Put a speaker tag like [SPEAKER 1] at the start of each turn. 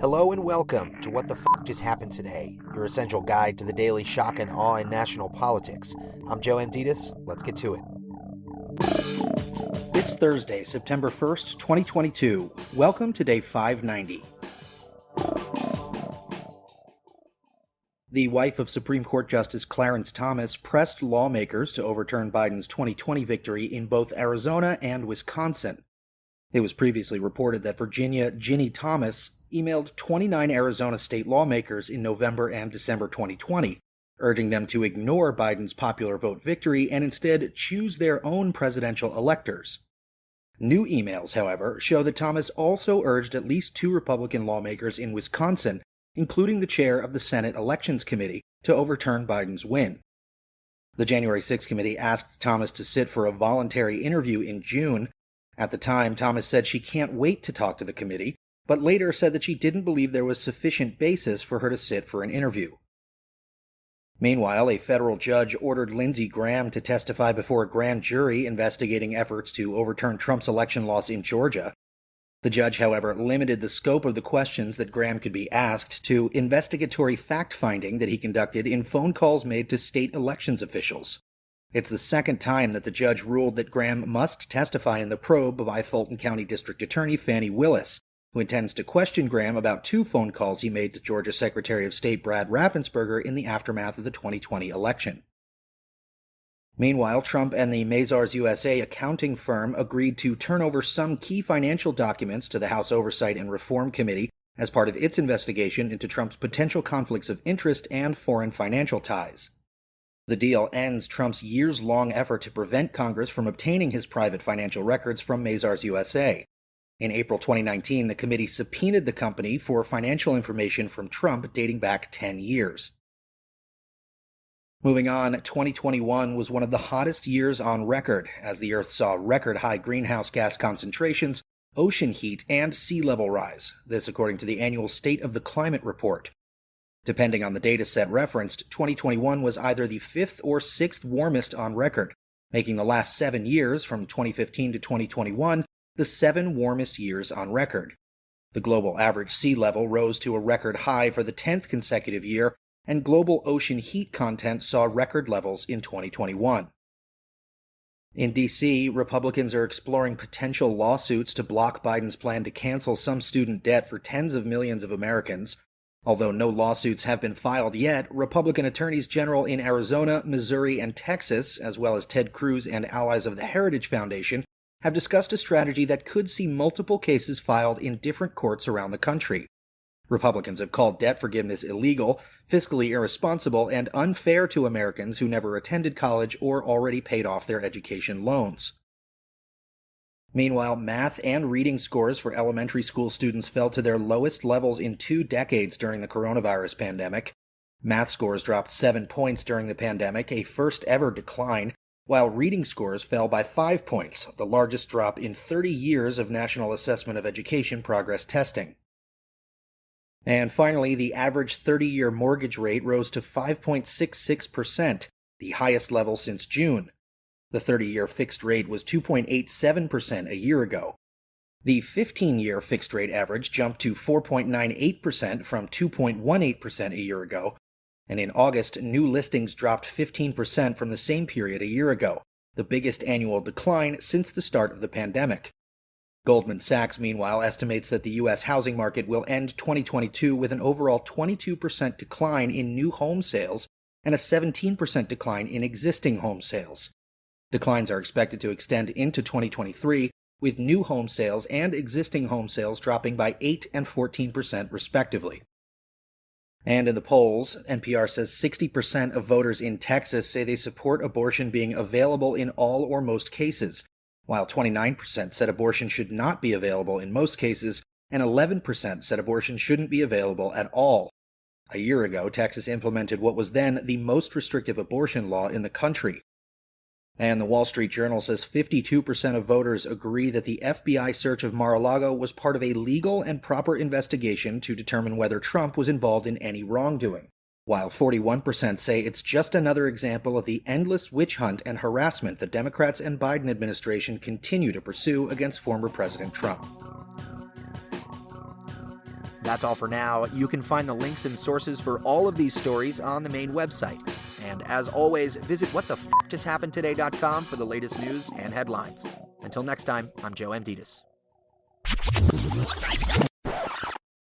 [SPEAKER 1] Hello and welcome to What the F*** Just Happened Today, your essential guide to the daily shock and awe in national politics. I'm Joe Amditas. Let's get to it.
[SPEAKER 2] It's Thursday, September 1st, 2022. Welcome to day 590. The wife of Supreme Court Justice Clarence Thomas pressed lawmakers to overturn Biden's 2020 victory in both Arizona and Wisconsin. It was previously reported that Virginia Ginny Thomas emailed 29 Arizona state lawmakers in November and December 2020, urging them to ignore Biden's popular vote victory and instead choose their own presidential electors. New emails, however, show that Thomas also urged at least two Republican lawmakers in Wisconsin, including the chair of the Senate Elections Committee, to overturn Biden's win. The January 6 committee asked Thomas to sit for a voluntary interview in June. At the time, Thomas said she can't wait to talk to the committee, but later said that she didn't believe there was sufficient basis for her to sit for an interview. Meanwhile, a federal judge ordered Lindsey Graham to testify before a grand jury investigating efforts to overturn Trump's election loss in Georgia. The judge, however, limited the scope of the questions that Graham could be asked to investigatory fact-finding that he conducted in phone calls made to state elections officials. It's the second time that the judge ruled that Graham must testify in the probe by Fulton County District Attorney Fani Willis, who intends to question Graham about two phone calls he made to Georgia Secretary of State Brad Raffensperger in the aftermath of the 2020 election. Meanwhile, Trump and the Mazars USA accounting firm agreed to turn over some key financial documents to the House Oversight and Reform Committee as part of its investigation into Trump's potential conflicts of interest and foreign financial ties. The deal ends Trump's years-long effort to prevent Congress from obtaining his private financial records from Mazars USA. In April 2019, the committee subpoenaed the company for financial information from Trump dating back 10 years. Moving on, 2021 was one of the hottest years on record, as the Earth saw record-high greenhouse gas concentrations, ocean heat, and sea level rise. This according to the annual State of the Climate Report. Depending on the data set referenced, 2021 was either the fifth or sixth warmest on record, making the last 7 years, from 2015 to 2021, the 7 warmest years on record. The global average sea level rose to a record high for the 10th consecutive year, and global ocean heat content saw record levels in 2021. In D.C., Republicans are exploring potential lawsuits to block Biden's plan to cancel some student debt for tens of millions of Americans. Although no lawsuits have been filed yet, Republican attorneys general in Arizona, Missouri, and Texas, as well as Ted Cruz and allies of the Heritage Foundation, have discussed a strategy that could see multiple cases filed in different courts around the country. Republicans have called debt forgiveness illegal, fiscally irresponsible, and unfair to Americans who never attended college or already paid off their education loans. Meanwhile, math and reading scores for elementary school students fell to their lowest levels in 2 decades during the coronavirus pandemic. Math scores dropped 7 points during the pandemic, a first-ever decline, while reading scores fell by 5 points, the largest drop in 30 years of National Assessment of Education progress testing. And finally, the average 30-year mortgage rate rose to 5.66%, the highest level since June. The 30-year fixed rate was 2.87% a year ago. The 15-year fixed rate average jumped to 4.98% from 2.18% a year ago, and in August, new listings dropped 15% from the same period a year ago, the biggest annual decline since the start of the pandemic. Goldman Sachs, meanwhile, estimates that the U.S. housing market will end 2022 with an overall 22% decline in new home sales and a 17% decline in existing home sales. Declines are expected to extend into 2023, with new home sales and existing home sales dropping by 8% and 14% respectively. And in the polls, NPR says 60% of voters in Texas say they support abortion being available in all or most cases, while 29% said abortion should not be available in most cases, and 11% said abortion shouldn't be available at all. A year ago, Texas implemented what was then the most restrictive abortion law in the country. And the Wall Street Journal says 52% of voters agree that the FBI search of Mar-a-Lago was part of a legal and proper investigation to determine whether Trump was involved in any wrongdoing, while 41% say it's just another example of the endless witch hunt and harassment the Democrats and Biden administration continue to pursue against former President Trump.
[SPEAKER 1] That's all for now. You can find the links and sources for all of these stories on the main website. And as always, visit whatthefjusthappenedtoday.com for the latest news and headlines. Until next time, I'm Joe Amditas.